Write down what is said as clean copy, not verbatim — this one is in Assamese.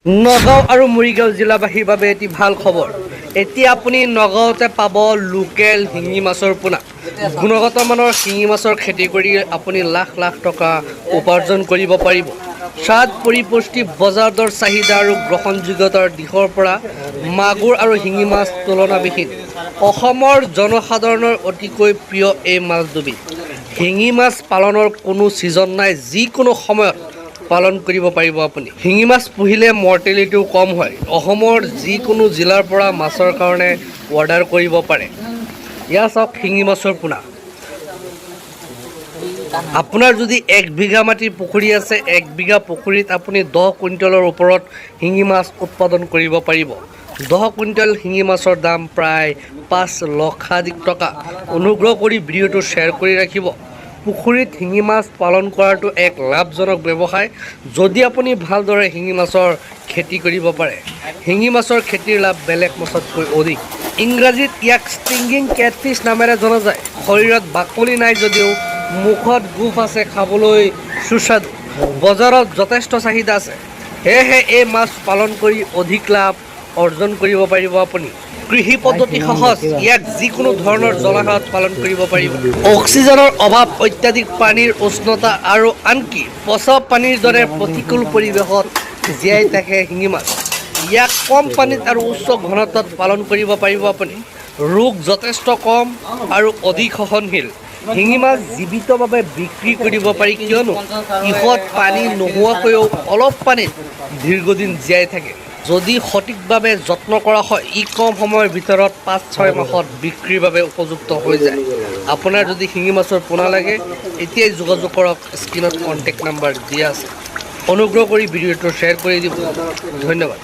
নগাঁও আৰু মৰিগাঁও জিলাবাসীৰ বাবে এটি ভাল খবৰ। এতিয়া আপুনি নগাঁৱতে পাব লোকেল শিঙি মাছৰ পোনা। গুণগত মানৰ শিঙি মাছৰ খেতি কৰি আপুনি লাখ লাখ টকা উপাৰ্জন কৰিব পাৰিব। স্বাদ পৰিপুষ্টি বজাৰ দৰ চাহিদা আৰু গ্ৰহণযোগ্যতাৰ দিশৰ পৰা মাগুৰ আৰু শিঙি মাছ তুলনাবিহীন। অসমৰ জনসাধাৰণৰ অতিকৈ প্ৰিয় এই মাছ দুবিধ। শিঙি মাছ পালনৰ কোনো ছিজন নাই, যিকোনো সময়ত পালন কৰিব পাৰিব আপুনি। শিঙি মাছ পুহিলে মৰ্টেলিটিও কম হয়। অসমৰ যিকোনো জিলাৰ পৰা মাছৰ কাৰণে অৰ্ডাৰ কৰিব পাৰে। এয়া চাওক শিঙি মাছৰ পোনা। আপোনাৰ যদি 1 বিঘা মাটিৰ পুখুৰী আছে, 1 বিঘা পুখুৰীত আপুনি 10 কুইণ্টেলৰ ওপৰত শিঙি মাছ উৎপাদন কৰিব পাৰিব। 10 কুইণ্টেল শিঙি মাছৰ দাম প্ৰায় 5 লক্ষাধিক টকা। অনুগ্ৰহ কৰি ভিডিঅ'টো শ্বেয়াৰ কৰি ৰাখিব। পুখুৰীত শিঙি মাছ পালন কৰাটো এক লাভজনক ব্যৱসায় যদি আপুনি ভালদৰে শিঙি মাছৰ খেতি কৰিব পাৰে। শিঙি মাছৰ খেতিৰ লাভ বেলেগ মাছতকৈ অধিক। ইংৰাজীত ইয়াক ষ্টিংগিং কেটফিছ নামেৰে জনা যায়। শৰীৰত বাকলি নাই যদিও মুখত গোফ আছে, খাবলৈ সুস্বাদু। বজাৰত যথেষ্ট চাহিদা আছে, সেয়েহে এই মাছ পালন কৰি অধিক লাভ অৰ্জন কৰিব পাৰিব আপুনি। কৃষি পদ্ধতি সহজ, ইয়াক যিকোনো ধৰণৰ জলাশয়ত পালন কৰিব পাৰিব। অক্সিজেনৰ অভাৱ, অত্যাধিক পানীৰ উষ্ণতা আৰু আনকি পচা পানীৰ দৰে প্ৰতিকূল পৰিৱেশত জীয়াই থাকে শিঙি মাছ। ইয়াক কম পানীত আৰু উচ্চ ঘনত্বত পালন কৰিব পাৰিব আপুনি। ৰোগ যথেষ্ট কম আৰু অধিক সহনশীল। শিঙি মাছ জীৱিতভাৱে বিক্ৰী কৰিব পাৰি কিয়নো ইহঁত পানী নোহোৱাকৈও অলপ পানীত দীৰ্ঘদিন জীয়াই থাকে। যদি সঠিকভাৱে যত্ন কৰা হয়, ই কম সময়ৰ ভিতৰত 5-6 মাহত বিক্ৰীৰ বাবে উপযুক্ত হৈ যায়। আপোনাৰ যদি শিঙি মাছৰ পোনা লাগে, এতিয়াই যোগাযোগ কৰক। স্ক্ৰীনত কণ্টেক্ট নাম্বাৰ দিয়া আছে। অনুগ্ৰহ কৰি ভিডিঅ'টো শ্বেয়াৰ কৰি দিব। ধন্যবাদ।